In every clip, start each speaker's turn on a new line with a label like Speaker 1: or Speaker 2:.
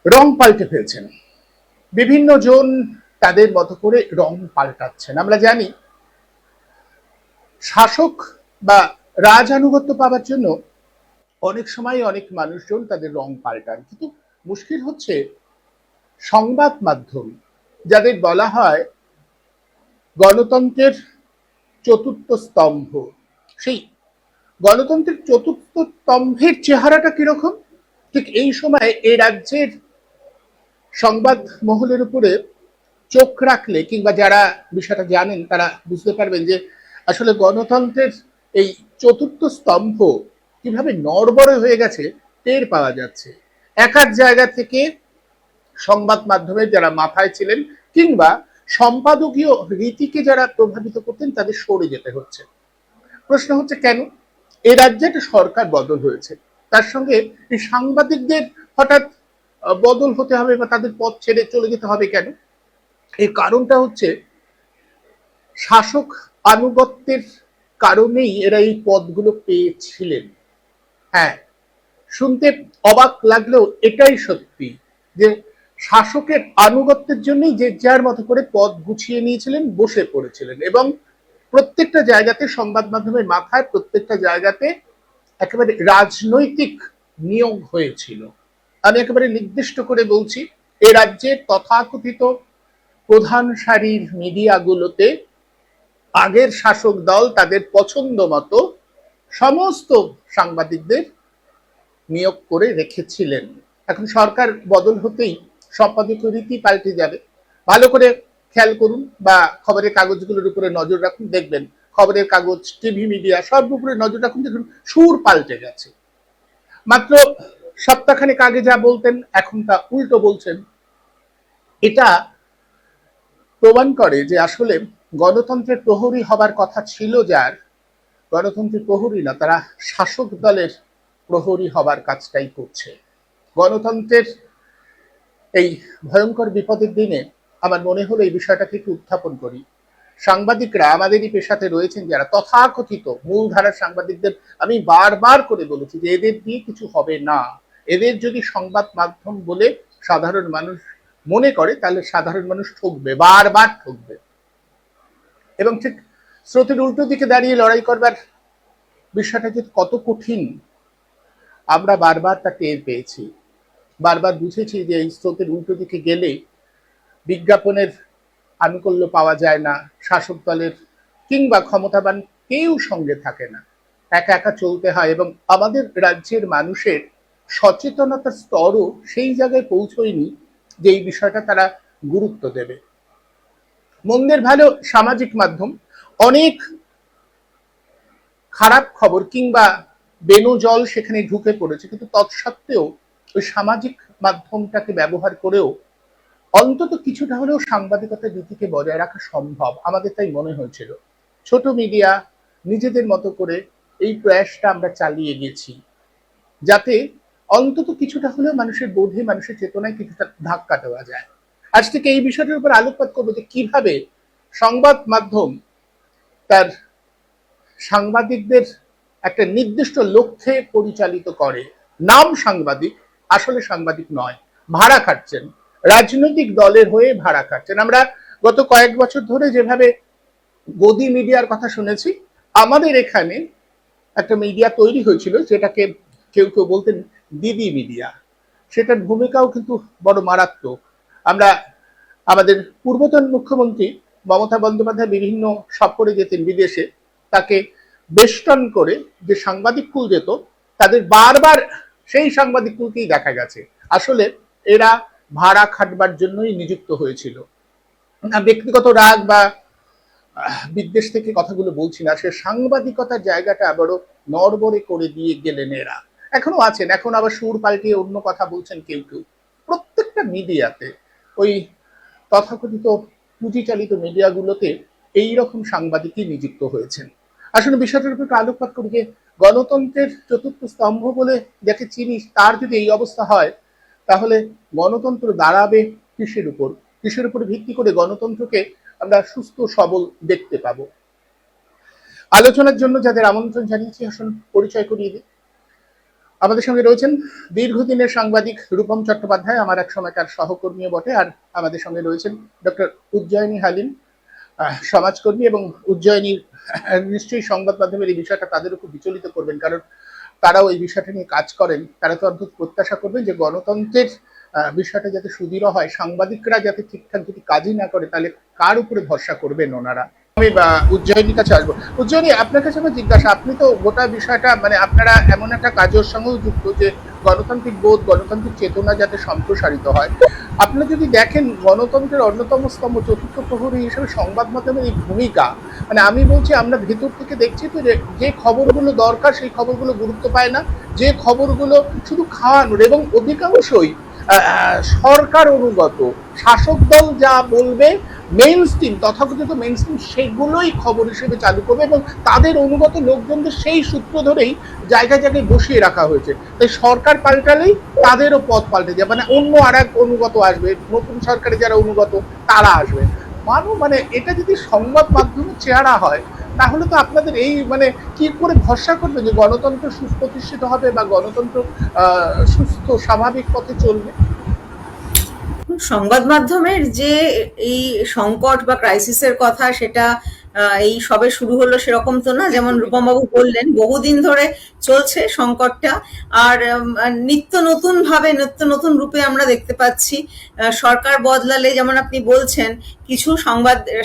Speaker 1: রং পাল্টে ফেলছেন। বিভিন্ন জন তাদের মতো করে রং পাল্টাচ্ছেন। আমরা জানি শাসক বা রাজানুগত্য পাওয়ার জন্য অনেক সময় অনেক মানুষজন তাদের রং পাল্টান, কিন্তু মুশকিল হচ্ছে সংবাদ মাধ্যম, যাদের বলা হয় গণতন্ত্রের চতুর্থ স্তম্ভ, সেই গণতন্ত্রের চতুর্থ স্তম্ভের চেহারাটা কিরকম? ঠিক এই সময় এই রাজ্যের সংবাদ মহলের উপরে চোখ রাখলে কিংবা যারা বিষয়টা জানেন তারা বুঝতে পারবেন যে আসলে গণতন্ত্রের এই চতুর্থ স্তম্ভ কিভাবে নড়বড়ে হয়ে গেছে টের পাওয়া যাচ্ছে। এক এক জায়গা থেকে সংবাদ মাধ্যমের যারা মাথায় ছিলেন কিংবা সম্পাদকীয় রীতিকে যারা প্রভাবিত করতেন তাদের সরে যেতে হচ্ছে। প্রশ্ন হচ্ছে কেন? এই রাজ্যে একটা সরকার বদল হয়েছে, তার সঙ্গে এই সাংবাদিকদের হঠাৎ বদল হতে হবে বা তাদের পদ ছেড়ে চলে যেতে হবে কেন? এই কারণটা হচ্ছে শাসক আনুগত্যের কারণেই এরা এই পদগুলো পেয়েছিলেন। হ্যাঁ, শুনতে অবাক লাগলেও এটাই সত্যি যে শাসকের আনুগত্যের জন্যই যে যার মতো করে পদ গুছিয়ে নিয়েছিলেন, বসে পড়েছিলেন, এবং প্রত্যেকটা জায়গাতে সংবাদ মাধ্যমের মাথায় প্রত্যেকটা জায়গাতে একেবারে রাজনৈতিক নিয়োগ হয়েছিল। আমি একেবারে নির্দিষ্ট করে বলছি, এ রাজ্যের তথাকথিত প্রধান সারির মিডিয়াগুলোতে আগের শাসক দল তাদের পছন্দ মতো সমস্ত সাংবাদিকদের নিয়োগ করে রেখেছিলেন। এখন সরকার বদল হতেই সম্পাদকীয় রীতি পাল্টে যাবে। ভালো করে খেয়াল করুন বা খবরের কাগজগুলোর উপরে নজর রাখুন, দেখবেন খবরের কাগজ, টিভি মিডিয়া সব উপরে নজর রাখুন, দেখুন সুর পাল্টে গেছে। মাত্র সপ্তাহখানেক আগে যা বলতেন এখন তা উল্টো বলছেন। এটা প্রমাণ করে যে আসলে গণতন্ত্রের প্রহরী হবার কথা ছিল যার, গণতন্ত্রের প্রহরী না, তারা শাসক দলের প্রহরী হবার কাজটাই করছে। গণতন্ত্রের এই ভয়ঙ্কর বিপদের দিনে আমার মনে হলো এই বিষয়টাকে একটু উত্থাপন করি। সাংবাদিকরা আমাদেরই পেশাতে রয়েছেন যারা তথাকথিত মূলধারার সাংবাদিকদের আমি বারবার করে বলেছি যে এদের দিয়ে কিছু হবে না। এদের যদি সংবাদ মাধ্যম বলে সাধারণ মানুষ মনে করে তাহলে সাধারণ মানুষ ঠকবে, বারবার ঠকবে। এবং ঠিক স্রোতের উল্টো দিকে দাঁড়িয়ে লড়াই করবার বিষয়টা যে কত কঠিন আমরা বারবার তা টের পেয়েছি। বারবার বুঝেছি যে এই স্রোতের উল্টো দিকে গেলে বিজ্ঞাপনের আনুকূল্য পাওয়া যায় না, শাসক দলের কিংবা ক্ষমতাবান কেউ সঙ্গে থাকে না, একা একা চলতে হয়, এবং আমাদের রাজ্যের মানুষের সচেতনতার স্তরও সেই জায়গায় পৌঁছয়নি যে এই বিষয়টা তারা গুরুত্ব দেবে। মন্দের ভালো সামাজিক মাধ্যম অনেক খারাপ খবর কিংবা বেনজল সেখানে ঢুকে পড়েছে, কিন্তু তৎসত্ত্বেও ওই সামাজিক মাধ্যমটাকে ব্যবহার করেও অন্তত কিছুটা হলেও সাংবাদিকতার রীতিকে বজায় রাখা সম্ভব আমাদের তাই মনে হয়েছিল। ছোট মিডিয়া নিজেদের মতো করে এই প্রয়াসটা আমরা চালিয়ে গেছি যাতে অন্তত কিছুটা হলেও মানুষের বোধে, মানুষের চেতনায় কিছুটা ধাক্কা দেওয়া যায়। আজ থেকে এই বিষয়টার উপর আলোকপাত করবো যে কিভাবে সংবাদ মাধ্যম তার সাংবাদিকদের একটা নির্দিষ্ট লক্ষ্যে পরিচালিত করে। নাম সাংবাদিক, আসলে সাংবাদিক নয়, ভাড়া খাটছেন, রাজনৈতিক দলের হয়ে ভাড়া খাটছেন। আমরা গত কয়েক বছর ধরে যেভাবে গদি মিডিয়ার কথা শুনেছি, আমাদের এখানে একটা মিডিয়া তৈরি হয়েছিল যেটাকে কেউ কেউ বলতেন দিদি মিডিয়া। সেটার ভূমিকাও কিন্তু বড় মারাত্মক। আমরা আমাদের পূর্বতন মুখ্যমন্ত্রী মমতা বন্দ্যোপাধ্যায় বিভিন্ন সফরে যেতেন বিদেশে, তাকে বেষ্টন করে যে সাংবাদিক কুল যেত তাদের বারবার সেই সাংবাদিক কুলকেই দেখা গেছে। আসলে এরা ভাড়া খাটবার জন্যই নিযুক্ত হয়েছিল। ব্যক্তিগত রাগ বা বিদ্বেষ থেকে কথাগুলো বলছি না, সে সাংবাদিকতার জায়গাটা আবারও নড়বড়ে করে দিয়ে গেলেন এরা। এখনো আছেন, এখন আবার সুর পাল্টিয়ে অন্য কথা বলছেন কেউ কেউ। প্রত্যেকটা মিডিয়াতে, ওই তথাকথিত পুঁজিচালিত মিডিয়াগুলোতে এইরকম সাংবাদিকই নিযুক্ত হয়েছেন। আসলে বিষয়টার উপর একটু আলোকপাত করি যে গণতন্ত্রের চতুর্থ স্তম্ভ বলে যাকে চিনি তার যদি এই অবস্থা হয় তাহলে গণতন্ত্র দাঁড়াবে কিসের উপর? কিসের উপর ভিত্তি করে গণতন্ত্রকে আমরা সুস্থ সবল দেখতে পাবো? আলোচনার জন্য যাদের আমন্ত্রণ জানিয়েছি আসুন পরিচয় করিয়ে দিই। আমাদের সঙ্গে রয়েছেন দীর্ঘদিনের সাংবাদিক রূপম চট্টোপাধ্যায়, আমার এক সময়কার সহকর্মীও বটে। আর আমাদের সঙ্গে রয়েছেন ডক্টর উজ্জয়িনী হালিম, সমাজকর্মী, এবং উজ্জয়িনীর নিশ্চয়ই সংবাদ মাধ্যমের এই বিষয়টা তাদেরও খুব বিচলিত করবেন, কারণ তারাও এই বিষয়টা নিয়ে কাজ করেন। তারা তো অদ্ভুত প্রত্যাশা করবেন যে গণতন্ত্রের বিষয়টা যাতে সুদৃঢ় হয়, সাংবাদিকরা যাতে ঠিকঠাক যদি কাজই না করে তাহলে কার উপরে ভরসা করবেন ওনারা। আমি উজ্জয়িনীর কাছে আসবো। উজ্জয়িনী, আপনার কাছে আমার জিজ্ঞাসা, আপনি তো গোটা বিষয়টা মানে আপনারা এমন একটা কাজের সঙ্গেও যুক্ত যে গণতান্ত্রিক বোধ, গণতান্ত্রিক চেতনা যাতে সম্প্রসারিত হয়। আপনারা যদি দেখেন গণতন্ত্রের অন্যতম স্তম্ভ, চতুর্থ প্রহরী হিসেবে সংবাদ মাধ্যমের এই ভূমিকা, মানে আমি বলছি আমরা ভেতর থেকে দেখছি তো যে খবরগুলো দরকার সেই খবরগুলো গুরুত্ব পায় না, যে খবরগুলো শুধু খাওয়ানোর এবং অধিকাংশই সরকার অনুগত, শাসক দল যা বলবে মেইন স্ট্রিম, তথাকথিত মেইন স্ট্রিম, সেগুলোই খবর হিসেবে চালু করবে এবং তাদের অনুগত লোকজনদের সেই সূত্র ধরেই জায়গায় জায়গায় বসিয়ে রাখা হয়েছে। তাই সরকার পাল্টালেই তাদেরও পথ পাল্টে যাবে, মানে অন্য আর এক অনুগত আসবে, নতুন সরকারে যারা অনুগত তারা আসবে। মানে এটা যদি সংবাদ মাধ্যমের চেহারা হয় তাহলে তো আপনাদের এই মানে কি করে ভরসা করবে যে গণতন্ত্র সুপ্রতিষ্ঠিত হবে বা গণতন্ত্র সুস্থ স্বাভাবিক পথে চলবে?
Speaker 2: সংবাদ মাধ্যমের যে এই সংকট বা ক্রাইসিসের কথা, সেটা এই সবে শুরু হলো সেরকম তো না। যেমন রূপম বাবু বললেন, বহুদিন ধরে চলছে সংকটটা, আর নিত্য নতুন ভাবে, নিত্য নতুন রূপে আমরা দেখতে পাচ্ছি। সরকার বদলালে, যেমন আপনি বলছেন, কিছু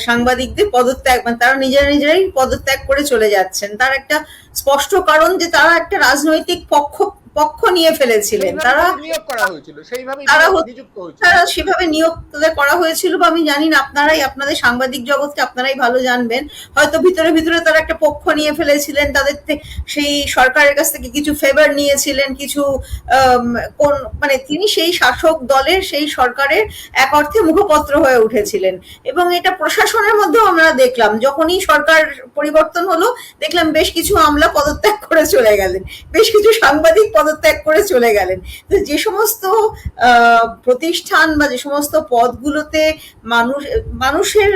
Speaker 2: সাংবাদিকদের পদত্যাগ, মানে তারা নিজেরাই পদত্যাগ করে চলে যাচ্ছেন। তার একটা স্পষ্ট কারণ যে তারা একটা রাজনৈতিক পক্ষ নিয়ে ফেলেছিলেন, তারা সেভাবে নিয়োগ করা হয়েছিল। বা আমি জানি না, আপনাদের সাংবাদিক জগৎকে আপনারাই ভালো জানবেন, হয়তো ভিতরে ভিতরে তারা একটা পক্ষ নিয়ে ফেলেছিলেন, তাদের সেই সরকারের কাছ থেকে কিছু ফেভার নিয়েছিলেন, কিছু মানে তিনি সেই শাসক দলের, সেই সরকারের এক অর্থে মুখপত্র হয়ে উঠেছিলেন। এবং এটা প্রশাসনের মধ্যেও আমরা দেখলাম, যখনই সরকার পরিবর্তন হলো দেখলাম বেশ কিছু আমলা পদত্যাগ করে চলে গেলেন, বেশ কিছু সাংবাদিক পদত্যাগ করে চলে গেলেন। তো যে সমস্ত প্রতিষ্ঠান বা যে সমস্ত পদগুলোতে মানুষের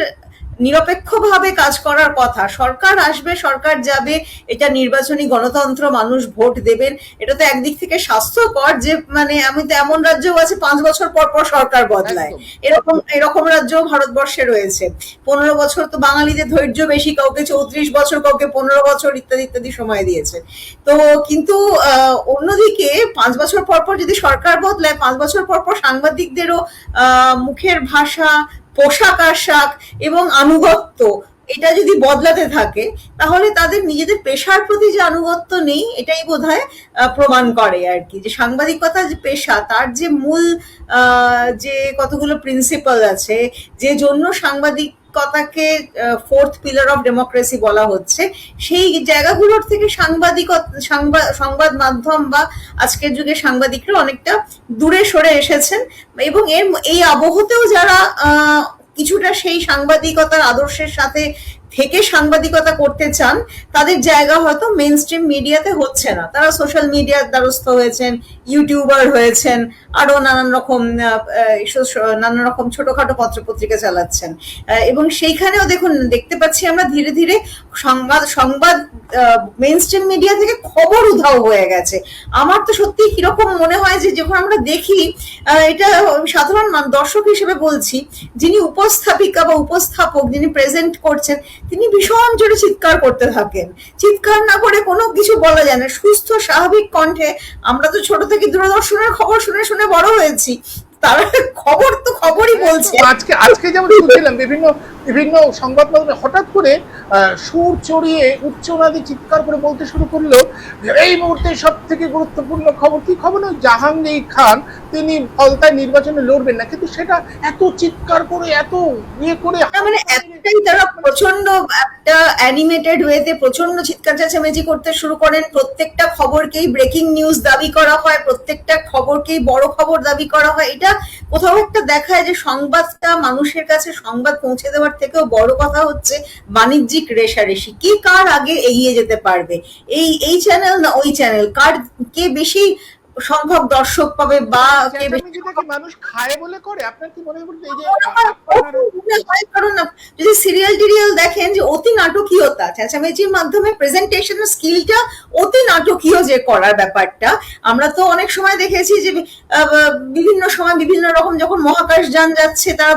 Speaker 2: নিরপেক্ষভাবে কাজ করার কথা, সরকার আসবে, সরকার যাবে, এটা নির্বাচনী গণতন্ত্র, মানুষ ভোট দেবেন, এটা তো একদিক থেকে স্বাস্থ্যকর। যে মানে আমি তো এমন রাজ্যও আছে 5 বছর পর পর সরকার বদলায়, এরকম রাজ্য ভারতবর্ষে রয়েছে। 15 বছর তো বাঙালিদের ধৈর্য বেশি, কাউকে 34 বছর, কাউকে 15 বছর, ইত্যাদি ইত্যাদি সময় দিয়েছে। তো কিন্তু অন্যদিকে 5 বছর পর পর যদি সরকার বদলায়, 5 বছর পর পর সাংবাদিকদেরও মুখের ভাষা, পোশাক আশাক এবং আনুগত্য, এটা যদি বদলাতে থাকে, তাহলে তাদের নিজেদের পেশার প্রতি যে আনুগত্য নেই, এটাই বোধহয় প্রমাণ করে আর কি। যে সাংবাদিকতা যে পেশা, তার যে মূল যে কতগুলো প্রিন্সিপাল আছে, যে জন্য সাংবাদিকতাকে ফোর্থ পিলার অফ ডেমোক্রেসি বলা হচ্ছে, সেই জায়গাগুলোর থেকে সংবাদ মাধ্যম বা আজকের যুগে সাংবাদিকরা অনেকটা দূরে সরে এসেছেন। এবং এই আবহতেও যারা কিছুটা সেই সাংবাদিকতার আদর্শের সাথে থেকে সাংবাদিকতা করতে চান, তাদের জায়গা হয়তো মেইন স্ট্রিম মিডিয়াতে হচ্ছে না। তারা সোশ্যাল মিডিয়ার দ্বারস্থ হয়েছেন, ইউটিউবার হয়েছেন, আরো নানান রকম ছোটখাটো পত্রপত্রিকা চালাচ্ছেন। এবং সেইখানেও দেখতে পাচ্ছি আমরা ধীরে ধীরে সংবাদ মেইন স্ট্রিম মিডিয়া থেকে খবর উধাও হয়ে গেছে। আমার তো সত্যি কিরকম মনে হয় যে যখন আমরা দেখি, এটা সাধারণ দর্শক হিসেবে বলছি, যিনি উপস্থাপিকা বা উপস্থাপক, যিনি প্রেজেন্ট করছেন, তিনি ভীষণ জোরে চিৎকার করতে থাকেন। চিৎকার না করে কোনো কিছু বলা যায় না, সুস্থ স্বাভাবিক কণ্ঠে। আমরা তো ছোট থেকে দূরদর্শনের খবর শুনে শুনে বড় হয়েছি, তারা খবর তো খবরই বলছে।
Speaker 1: আজকে যেমন শুনছিলাম বিভিন্ন সংবাদ মাধ্যমে হঠাৎ করে সুর চড়িয়ে উচ্চনাদে চিৎকার করে বলতে শুরু করলো, এই মুহূর্তে সব থেকে গুরুত্বপূর্ণ খবর। কি খবর? জাহাঙ্গীর খান তিনি ফলতায় নির্বাচনে লড়বেন না, কিন্তু সেটা এত চিৎকার করে, এত ইয়ে করে,
Speaker 2: মানে এতটাই তারা প্রচন্ড একটা অ্যানিমেটেড ওয়েতে প্রচন্ড চিৎকার চেঁচামেচি করতে শুরু করেন। প্রত্যেকটা খবরকেই ব্রেকিং নিউজ দাবি করা হয়, প্রত্যেকটা খবরকেই বড় খবর দাবি করা হয়। এটা কোথাও একটা দেখায় যে সংবাদটা মানুষের কাছে সংবাদ পৌঁছে দেওয়ার থেকেও বড় কথা হচ্ছে বাণিজ্যিক রেষারেষি। কার আগে এগিয়ে যেতে পারবে, এই চ্যানেল না ওই চ্যানেল, কে বেশি সংখ্যক দর্শক পাবে বা কে বেশি
Speaker 1: চেঁচামেচিটা কি মানুষ খায় বলে করে? আপনার কি মনে হয় এই যে
Speaker 2: মনে হয়, কারণ যদি সিরিয়াল টিরিয়াল দেখেন যে অতি নাটকীয়তা, চেঁচামেচির মাধ্যমে প্রেজেন্টেশন স্কিলটা অতি নাটকীয় যে করার ব্যাপারটা, আমরা তো অনেক সময় দেখেছি যে বিভিন্ন সময় বিভিন্ন রকম যখন মহাকাশ যান যাচ্ছে তারা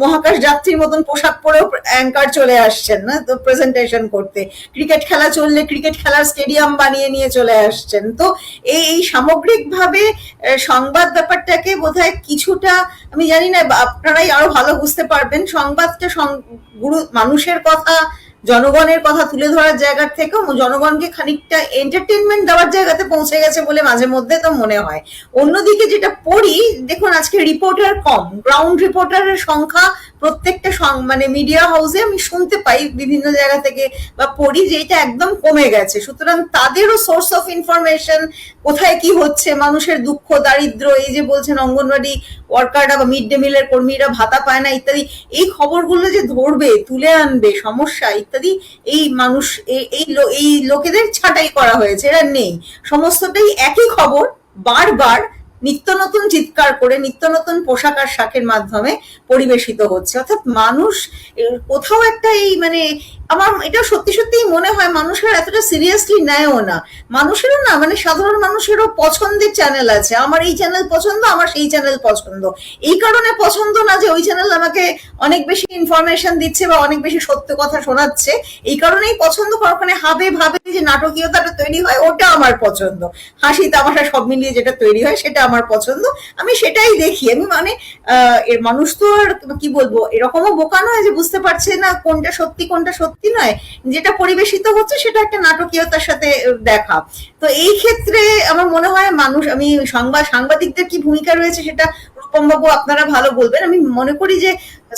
Speaker 2: মহাকাশ যাত্রীর মতন পোশাক পরেও অ্যাঙ্কার চলে আসছেন না তো প্রেজেন্টেশন করতে, ক্রিকেট খেলা চললে ক্রিকেট খেলার স্টেডিয়াম বানিয়ে নিয়ে চলে আসছেন। তো এই সামগ্রিকভাবে সংবাদ ব্যাপারটাকে বোধহয় কিছুটা, আমি জানি না আপনারাই আরো ভালো বুঝতে পারবেন, সংবাদটা মানুষের কথা জনগণের কথা তুলে ধরার জায়গা থেকেও জনগণকে খানিকটা এন্টারটেনমেন্ট দেওয়ার জায়গাতে পৌঁছে গেছে বলে মাঝে মধ্যে তো মনে হয়। অন্যদিকে যেটা পড়ি, দেখুন আজকে রিপোর্টার কম, গ্রাউন্ড রিপোর্টারের সংখ্যা প্রত্যেকটা মানে মিডিয়া হাউসে আমি শুনতে পাই বিভিন্ন জায়গা থেকে বা পড়ি যে এটা একদম কমে গেছে। সুতরাং তাদেরও সোর্স অফ ইনফরমেশন কোথায় কি হচ্ছে, মানুষের দুঃখ দারিদ্র, এই যে বলছেন অঙ্গনওয়াড়ি ওয়ার্কাররা বা মিড ডে মিলের কর্মীরা ভাতা পায় না ইত্যাদি, এই খবরগুলো যে ধরবে, তুলে আনবে সমস্যা ইত্যাদি, এই মানুষ এই লোকেদের ছাঁটাই করা হয়েছে, এরা নেই। সমস্তটাই একই খবর বারবার নিত্য নতুন চিৎকার করে নিত্য নতুন পোশাক আর শাকের মাধ্যমে পরিবেশিত হচ্ছে। অর্থাৎ মানুষ কোথাও একটা এই মানে আমার এটা সত্যি সত্যি মনে হয় মানুষের এতটা সিরিয়াসলি নেয়ও না। মানুষেরও না, মানে সাধারণ মানুষেরও পছন্দের চ্যানেল আছে, আমার এই চ্যানেল পছন্দ, আমার সেই চ্যানেল পছন্দ, এই কারণে পছন্দ না যে ওই চ্যানেল আমাকে অনেক বেশি ইনফরমেশন দিচ্ছে বা অনেক বেশি সত্য কথা শোনাচ্ছে, এই কারণেই পছন্দ। ওখানে হাবে ভাবে যে নাটকীয়তাটা তৈরি হয় ওটা আমার পছন্দ, হাসি তামাশা সব মিলিয়ে যেটা তৈরি হয় সেটা আমার পছন্দ, আমি সেটাই দেখি। আমি মানে এর মানুষ তো আর কি বলবো এরকমও বোকা নয় যে বুঝতে পারছে না কোনটা সত্যি কোনটা সত্যি নয়, যেটা পরিবেশিত হচ্ছে সেটা একটা নাটকীয়তার সাথে দেখা। তো এই ক্ষেত্রে আমার মনে হয় মানুষ, আমি সাংবাদিকদের কি ভূমিকা রয়েছে সেটা রূপম বাবু আপনারা ভালো বলবেন। আমি মনে করি যে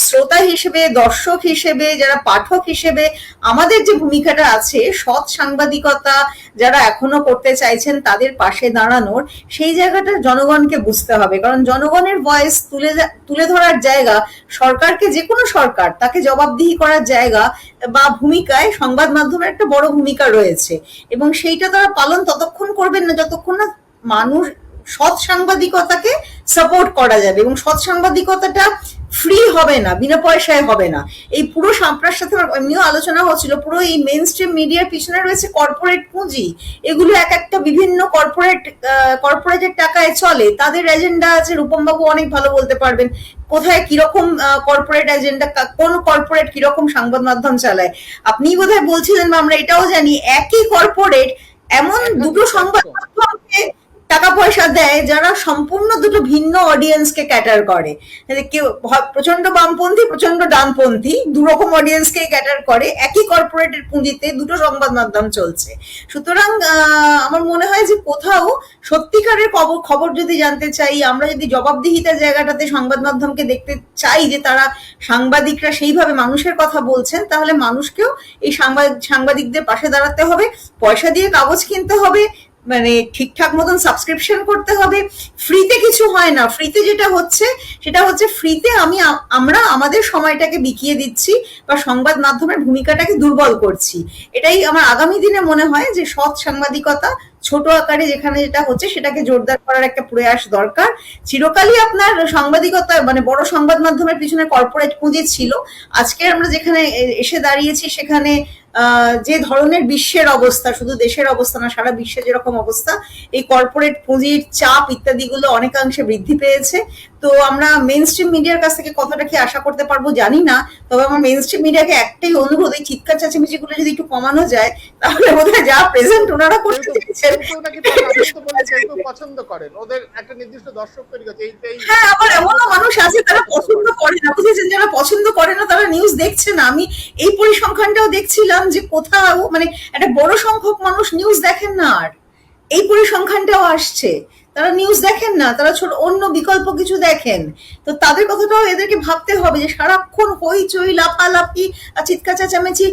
Speaker 2: শ্রোতা হিসেবে, দর্শক হিসেবে, যারা পাঠক হিসেবে আমাদের যে ভূমিকাটা আছে, সৎ সাংবাদিকতা যারা এখনো করতে চাইছেন তাদের পাশে দাঁড়ানোর, সেই জায়গাটা জনগণকে বুঝতে হবে। কারণ জনগণের ভয়েস তুলে ধরার জায়গা, সরকারকে, যে কোনো সরকার তাকে জবাবদিহি করার জায়গা বা ভূমিকায় সংবাদ মাধ্যমের একটা বড় ভূমিকা রয়েছে, এবং সেইটা তারা পালন ততক্ষণ করবেন না যতক্ষণ না মানুষ সৎ সাংবাদিকতাকে সাপোর্ট করা যাবে। এবং সৎ সাংবাদিকতাটা ফ্রি হবে না, বিনা পয়সায় হবে না। এই পুরো আপনার সাথে এমনিও আলোচনা হচ্ছিল, পুরো এই মেইন স্ট্রিম মিডিয়ার পিছনে রয়েছে কর্পোরেট পুঁজি। এগুলো এক একটা বিভিন্ন কর্পোরেটের টাকায় চলে, তাদের এজেন্ডা আছে। রূপম বাবু অনেক ভালো বলতে পারবেন কোথায় কিরকম কর্পোরেট এজেন্ডা, কোন কর্পোরেট কিরকম সংবাদ মাধ্যম চালায়। আপনি বোধহয় বলছিলেন বা আমরা এটাও জানি, একই কর্পোরেট এমন দুটো সংবাদ মাধ্যমকে টাকা পয়সা দেয় যারা সম্পূর্ণ দুটো ভিন্ন অডিয়েন্সকে ক্যাটার করে। কেউ প্রচন্ড বামপন্থী, প্রচন্ড ডানপন্থী, দুরকম অডিয়েন্সকে ক্যাটার করে, একই কর্পোরেটের পুঁজিতে দুটো সংবাদ মাধ্যম চলছে। সুতরাং আমার মনে হয় যে কোথাও সত্যিকারের খবর যদি জানতে চাই, আমরা যদি জবাবদিহিতার জায়গাটাতে সংবাদ মাধ্যমকে দেখতে চাই যে তারা সাংবাদিকরা সেইভাবে মানুষের কথা বলছেন, তাহলে মানুষকেও এই সাংবাদিকদের পাশে দাঁড়াতে হবে, পয়সা দিয়ে কাগজ কিনতে হবে, মানে ঠিকঠাক মতন সাবস্ক্রিপশন করতে হবে। ফ্রিতে কিছু হয় না, ফ্রিতে যেটা হচ্ছে সেটা হচ্ছে ফ্রিতে আমরা আমাদের সময়টাকে বিকিয়ে দিচ্ছি বা সংবাদ মাধ্যমের ভূমিকাটাকে দুর্বল করছি। এটাই আমার আগামী দিনে মনে হয় যে সৎ সাংবাদিকতা ছোট আকারে যেখানে যেটা হচ্ছে সেটাকে জোরদার করার একটা প্রয়াস দরকার। চিরকালই আপনার সাংবাদিকতা মানে বড় সংবাদ মাধ্যমের পিছনে কর্পোরেট পুঁজি ছিল। আজকে আমরা যেখানে এসে দাঁড়িয়েছি সেখানে যে ধরনের বিশ্বের অবস্থা, শুধু দেশের অবস্থা না, সারা বিশ্বে যেরকম অবস্থা, এই কর্পোরেট পুঁজির চাপ ইত্যাদিগুলো অনেকাংশে বৃদ্ধি পেয়েছে। তো আমরা মেইন স্ট্রিম মিডিয়ার কাছ থেকে কতটা কি আশা করতে পারবো জানি না, তবে আমার মেইন স্ট্রিম মিডিয়াকে একটাই অনুরোধ, এই চিৎকার চেঁচামেচি গুলো যদি একটু কমানো যায় তাহলে বোধহয় যা প্রেজেন্ট ওনারা করতে চাইছেন।
Speaker 1: পছন্দ করেন, ওদের একটা নির্দিষ্ট দর্শক তৈরি করছে।
Speaker 2: হ্যাঁ, আবার এমনও মানুষ আছে তারা পছন্দ করে না, বুঝেছেন, যারা পছন্দ করে না তারা নিউজ দেখছে না। আমি এই পরিসংখ্যানটাও দেখছিলাম যে কোথাও মানে একটা বড় সংখ্যক মানুষ নিউজ দেখেন না, আর এই পরিসংখ্যানটাও আসছে, তারা নিউজ দেখেন না, তারা ছোট অন্য বিকল্প কিছু দেখেন। তো তাদের কথাটাও এদেরকে ভাবতে হবে যে সারাক্ষণ হইচই লাফালাফি আর চিৎকার চেঁচামেচি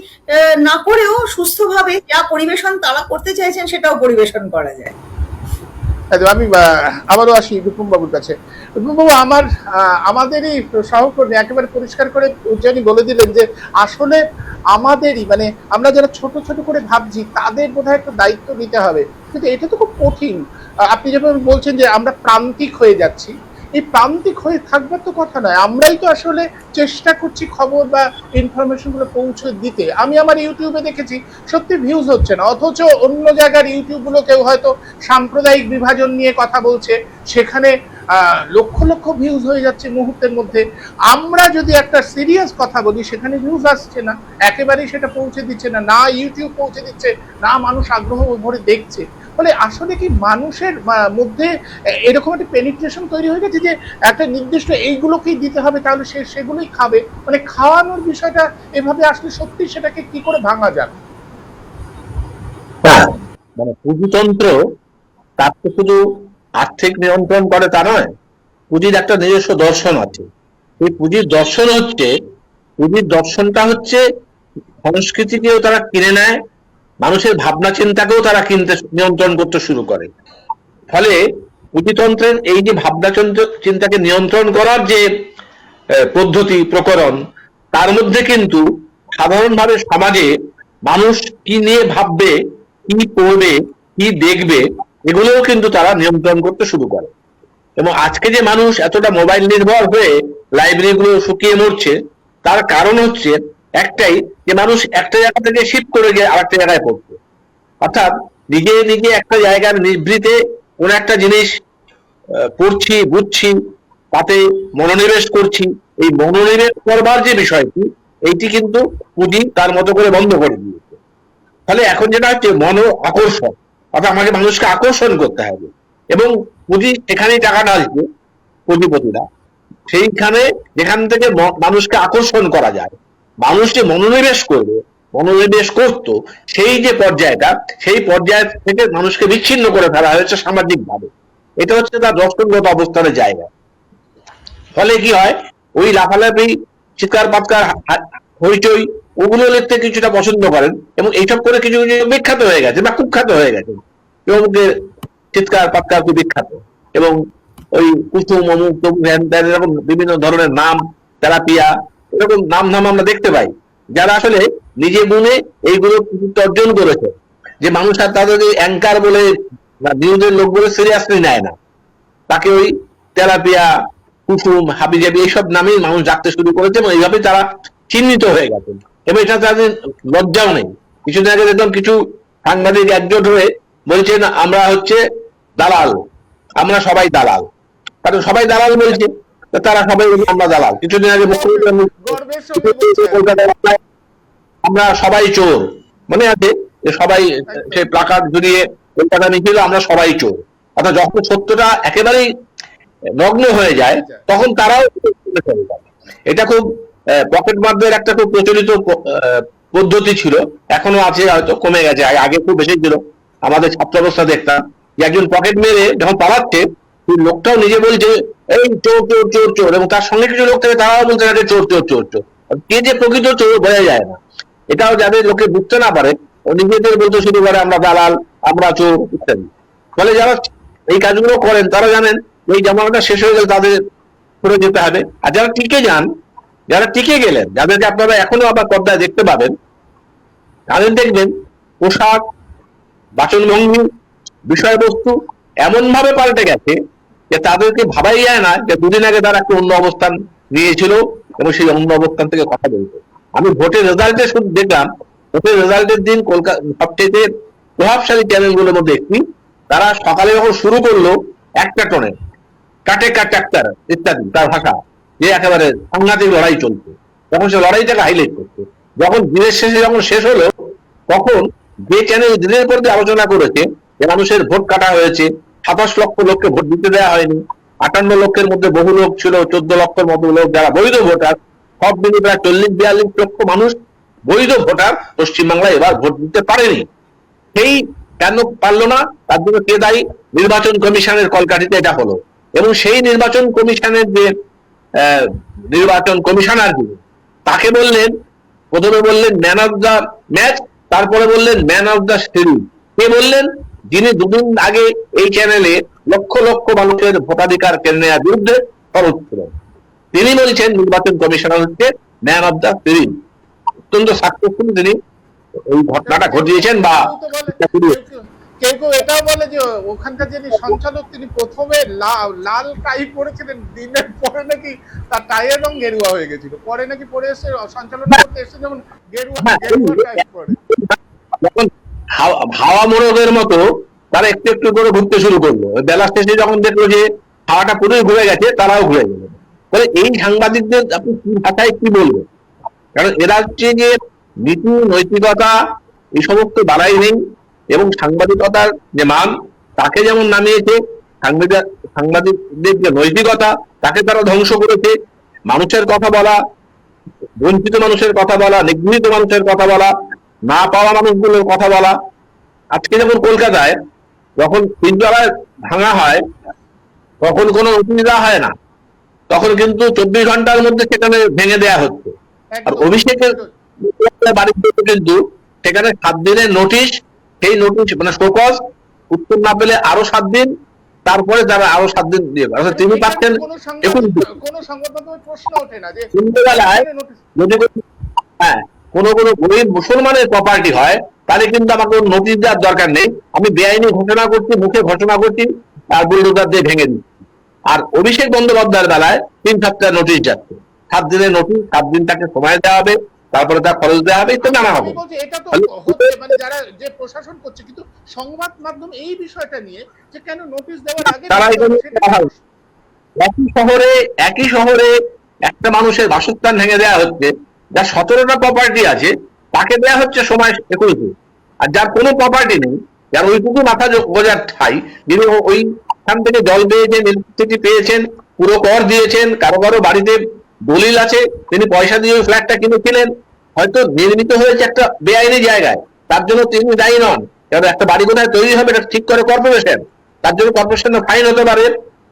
Speaker 2: না করেও সুস্থভাবে যা পরিবেশন তারা করতে চাইছেন সেটাও পরিবেশন করা যায়।
Speaker 1: আমি আবারও আসি বিপুল বাবুর কাছে। বিপুল বাবু, আমাদেরই সহকর্মী একেবারে পরিষ্কার করে উজ্জয়িনী বলে দিলেন যে আসলে আমাদেরই মানে আমরা যারা ছোট ছোট করে ভাবছি তাদের বোধহয় একটা দায়িত্ব নিতে হবে, কিন্তু এটা তো খুব কঠিন। আপনি যেভাবে বলছেন যে আমরা প্রান্তিক হয়ে যাচ্ছি, এই প্রান্তিক হয়ে থাকবার তো কথা নয়, আমরাই তো আসলে চেষ্টা করছি খবর বা ইনফরমেশন গুলো পৌঁছে দিতে। আমি আমার ইউটিউবে দেখেছি সত্যি ভিউজ হচ্ছে না, অথচ অন্য জায়গার ইউটিউব গুলো কেউ হয়তো সাম্প্রদায়িক বিভাজন নিয়ে কথা বলছে, সেখানে লক্ষ লক্ষ ভিউজ হয়ে যাচ্ছে মুহূর্তের মধ্যে। আমরা যদি একটা সিরিয়াস কথা বলি সেখানে ভিউজ আসছে না, একেবারেই সেটা পৌঁছে দিচ্ছে না, না ইউটিউব পৌঁছে দিচ্ছে, না মানুষ আগ্রহ ভরে দেখছে। ফলে আসলে কি মানুষের মধ্যে এরকম একটা পেনিট্রেশন তৈরি হয়ে গেছে যে একটা নির্দিষ্ট এইগুলোকেই দিতে হবে, তাহলে সে সেগুলোই খাবে, মানে খাওয়ানোর বিষয়টা এভাবে আসলে সত্যি সেটাকে কি করে ভাঙা যাবে?
Speaker 3: হ্যাঁ, মানে পুঁজিতন্ত্র তার তো শুধু আর্থিক নিয়ন্ত্রণ করে তা নয়, পুঁজির একটা নিজস্ব দর্শন আছে। এই পুঁজির দর্শনটা হচ্ছে সংস্কৃতিকেও তারা কিনে নেয়, মানুষের ভাবনা চিন্তাকেও তারা নিয়ন্ত্রণ করতে শুরু করে। ফলে পুঁজিতন্ত্রের এই যে ভাবনা চিন্তাকে নিয়ন্ত্রণ করার যে পদ্ধতি প্রকরণ, তার মধ্যে কিন্তু সাধারণভাবে সমাজে মানুষ কি নিয়ে ভাববে, কি পড়বে, কি দেখবে, এগুলোও কিন্তু তারা নিয়ন্ত্রণ করতে শুরু করে। এবং আজকে যে মানুষ এতটা মোবাইল নির্ভর হয়ে লাইব্রেরিগুলো শুকিয়ে মরছে, তার কারণ হচ্ছে একটাই, যে মানুষ একটা জায়গা থেকে শিফট করে গিয়ে আরেকটা জায়গায় পড়ছে। অর্থাৎ নিজে নিজে একটা জায়গার নিভৃতে কোন একটা জিনিস পড়ছি, বুঝছি, তাতে মনোনিবেশ করছি। এই মনোনিবেশ করবার যে বিষয়টি, এইটি কিন্তু পুঁজি তার মতো করে বন্ধ করে দিয়েছে। ফলে এখন যেটা হচ্ছে আকর্ষণ, অর্থাৎ আমাকে মানুষকে আকর্ষণ করতে হবে, এবং পুঁজি এখানেই টাকা ঢালছে পুঁজিপতিরা, সেইখানে যেখান থেকে মানুষকে আকর্ষণ করা যায়, মানুষ যে মনোনিবেশ করত, সেই যে পর্যায়টা, সেই পর্যায় থেকে মানুষকে বিচ্ছিন্ন করে ফেলা হয়েছে সামাজিক ভাবে। এটা হচ্ছে তার দর্শনগত অবস্থানের জায়গা। ফলে কি হয়, ওই লাফালাফি, চিৎকার পাৎকার, হইচই, ওগুলো লিখতে কিছুটা পছন্দ করেন, এবং এইসব করে কিছু কিছু বিখ্যাত হয়ে গেছে বা কুখ্যাত হয়ে গেছে। এবং চিৎকার পাৎকার খুব বিখ্যাত, এবং ওই কুসুম, অমুক তমুক, এরকম বিভিন্ন ধরনের নাম, তেলাপিয়া, এরকম নাম আমরা দেখতে পাই, যারা আসলে নিজে গুণে এইগুলো অর্জন করেছে, যে মানুষ আর তাদেরকে অ্যাঙ্কার বলে বা নিউজের লোক বলে সিরিয়াসলি নেয় না। তাকে ওই তেলাপিয়া, কুসুম, হাবিজাবি এইসব নামেই মানুষ ডাকতে শুরু করেছে, এবং এইভাবে তারা চিহ্নিত হয়ে গেছে। এবং এটা তাদের লজ্জাও নেই। কিছুদিন আগে দেখলাম কিছু সাংবাদিক একজোট হয়ে বলছেন আমরা হচ্ছে দালাল, আমরা সবাই দালাল। কারণ সবাই দালাল বলছে, তারা সবাই আমরা দালাল। কিছুদিন আগে আমরা সবাই চোর, মনে আছে যে সবাই সেই প্লাকার্ড ঝুলিয়ে কলকাতা নিয়েছিল আমরা সবাই চোর। অর্থাৎ যখন সত্যটা একেবারেই নগ্ন হয়ে যায়, তখন তারাও, এটা খুব পকেট মারদের একটা খুব প্রচলিত পদ্ধতি ছিল, এখনো আছে, হয়তো কমে গেছে, আগে খুব বেশি ছিল। আমাদের ছাত্র অবস্থা দেখতাম যে একজন পকেট মেরে যখন পালাচ্ছে, লোকটাও নিজে বলছে এই চোর চোর চোর চোর, এবং তার সঙ্গে কিছু লোক থেকে তারাও বলতে থাকে চোর চোর চোর চোর। কে যে প্রকৃত চোর বোঝা যায় না। এটাও যাদের লোকে বুঝতে না পারে, ও নিজেদের বলতে শুরু করে আমরা দালাল, আমরা চোর ইত্যাদি। ফলে যারা এই কাজগুলো করেন তারা জানেন এই জামানাটা শেষ হয়ে গেলে তাদের করে যেতে হবে। আর যারা টিকে গেলেন, যাদেরকে আপনারা এখনো আবার পর্দায় দেখতে পাবেন, তাদের দেখবেন পোশাক, বাচনভঙ্গি, বিষয়বস্তু এমন ভাবে পাল্টে গেছে যে তাদেরকে ভাবাই যায় না যে দুদিন আগে তারা একটা অন্য অবস্থান নিয়েছিল এবং সেই অন্য অবস্থান থেকে কথা বলতো। আমি ভোটের রেজাল্টে শুধু দেখলাম, ভোটের রেজাল্টের দিন কলকাতা সবচেয়ে প্রভাবশালী চ্যানেলগুলোর মধ্যে একটি, তারা সকালে যখন শুরু করলো একটা টোনে কাটে ট্রাক্টর ইত্যাদি তার ভাষা, যে একেবারে সাংঘাতিক লড়াই চলছে, তখন সে লড়াইটাকে হাইলাইট করছে। যখন দিনের শেষে যখন শেষ হলো, তখন যে চ্যানেল দিনের পর দিয়ে আলোচনা করেছে যে মানুষের ভোট কাটা হয়েছে, 27 লক্ষ লোককে ভোট দিতে দেওয়া হয়নি, 58 লক্ষের মধ্যে বহু লোক ছিল, 14 লক্ষের মতো লোক যারা বৈধ ভোটার, সব মিলিয়ে প্রায় 40-42 লক্ষ মানুষ বৈধ ভোটার পশ্চিমবাংলায় এবার ভোট দিতে পারেনি। সেই কেন পারলো না, তার জন্য কে দায়ী? নির্বাচন কমিশনের কলকাঠিতে এটা হলো। এবং সেই নির্বাচন কমিশনের যে নির্বাচন কমিশনার যিনি, তাকে বললেন, প্রথমে বললেন ম্যান অফ দ্য ম্যাচ, তারপরে বললেন ম্যান অফ দ্য সিরিজ। কে বললেন? যিনি দুদিন আগে এই চ্যানেলে লক্ষ লক্ষ মানুষের ভোটাধিকার কেড়ে নেওয়ার বিরুদ্ধে সরব ছিলেন। তিনি বলছেন নির্বাচন কমিশনার হচ্ছে ম্যান অফ দ্য পিরিয়ড। অত্যন্ত সাকসেসফুল তিনি এই ঘটনাটা ঘটিয়েছেন। বা
Speaker 1: কেউ কেউ এটাও বলে যে ওখানকার যিনি সঞ্চালক তিনি প্রথমে লাল টাই পরেছিলেন, দিনের পরে নাকি তার টাইয়ের রং গেরুয়া হয়ে গেছিল, পরে নাকি পরে এসে সঞ্চালনা করতে এসে যেমন গেরুয়া টাই পরে,
Speaker 3: যখন হাওয়া মোড়কের মতো তারা একটু একটু করে ঘুরতে শুরু করলো। বেলা শেষে যখন দেখলো যে হাওয়াটা পুরোই ঘুরে গেছে, তারাও ঘুরে গেল। তাহলে এই সাংবাদিকদের আপনি কি ভাষায় কি বলবেন? কারণ এরা হচ্ছে যে নীতি নৈতিকতা এই সমস্ত দ্বারাই নেই, এবং সাংবাদিকতার যে মান তাকে যেমন নামিয়েছে, সাংবাদিকদের যে নৈতিকতা তাকে তারা ধ্বংস করেছে। মানুষের কথা বলা, বঞ্চিত মানুষের কথা বলা, নিগৃহীত মানুষের কথা বলা, না পাওয়া মানুষগুলোর কথা বলা। আজকে যেমন কলকাতায় যখন তিনতলায় ভাঙা হয় তখন কোনো নোটিশ দেওয়া হয় না, তখন কিন্তু 24 ঘন্টার মধ্যে সেখানে ভেঙে দেওয়া হচ্ছে। আর অভিষেকের বাড়িতে কিন্তু সেখানে 7 দিনের নোটিশ, সেই নোটিশ মানে শোকজ, উত্তর না পেলে আরো 7 দিন, তারপরে তারা আরো 7 দিন দিয়ে তিনি পাচ্ছেন।
Speaker 1: কোনো সংবাদ মাধ্যমে প্রশ্ন ওঠে না যে
Speaker 3: যদি হ্যাঁ কোনো গরিব মুসলমানের প্রপার্টি হয় তাহলে কিন্তু আমাকে নোটিশ দেওয়ার দরকার নেই, আমি বেআইনি ঘোষণা করছি, মুখে ঘোষণা করছি, আর বুলডোজার দিয়ে ভেঙে দিচ্ছি। আর অভিষেক বন্দ্যোপাধ্যায়ের বেলায় 3 সপ্তাহ নোটিশ যাচ্ছে, 7 দিনের নোটিশ, 7 দিন তাকে সময় দেওয়া হবে, তারপরে তার খরচ দেওয়া হবে, তো জানা হবে।
Speaker 1: এটা তো হচ্ছে মানে যারা যে প্রশাসন করছে, কিন্তু সংবাদ মাধ্যম এই বিষয়টা নিয়ে যে কেন নোটিশ দেওয়ার আগে
Speaker 3: তারা একই শহরে একটা মানুষের বাসস্থান ভেঙে দেওয়া হচ্ছে, যার 17টা প্রপার্টি আছে তাকে দেওয়া হচ্ছে সময় 21 দিন, আর যার কোনো প্রপার্টি নেই, যার ওইটুকু মাথা গোজার ঠাই, যিনি ওইখান থেকে জল পেয়েছেন, ইলেকট্রিসিটি পেয়েছেন, পুরো কর দিয়েছেন, কারো কারো বাড়িতে দলিল আছে, তিনি পয়সা দিয়ে ওই ফ্ল্যাটটা কিনেছিলেন, হয়তো নির্মিত হয়েছে একটা বেআইনি জায়গায়, তার জন্য তিনি দায়ী নন। কারণ একটা বাড়ি কোথায় তৈরি হবে এটা ঠিক করে কর্পোরেশন, তার জন্য কর্পোরেশনের ফাইন হতে পারে,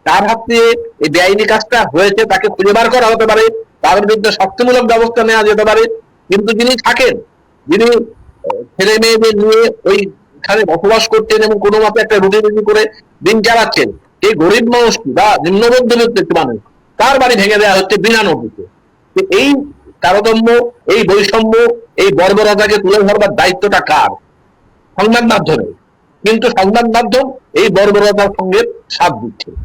Speaker 3: তার হাত দিয়ে এই বেআইনি কাজটা হয়েছে তাকে খুঁজে বার করা হতে পারে, তার বিরুদ্ধে শাস্তিমূলক ব্যবস্থা নেওয়া যেতে পারে। কিন্তু যিনি থাকেন, যিনি ছেলে মেয়েদের নিয়ে ওইখানে বসবাস করছেন এবং কোনো মতে একটা রুটি করে দিন চালাচ্ছেন, এই গরিব মানুষটি বা নিম্ন মধ্যবিত্ত মানুষ, তার বাড়ি ভেঙে দেওয়া হচ্ছে বিনা নোটিশে। এই তারতম্য, এই বৈষম্য, এই বর্বরতাকে তুলে ধরবার দায়িত্বটা কার? সংবাদ মাধ্যমে। কিন্তু সংবাদ মাধ্যম এই বর্বরতার সঙ্গে সাথ দিচ্ছে।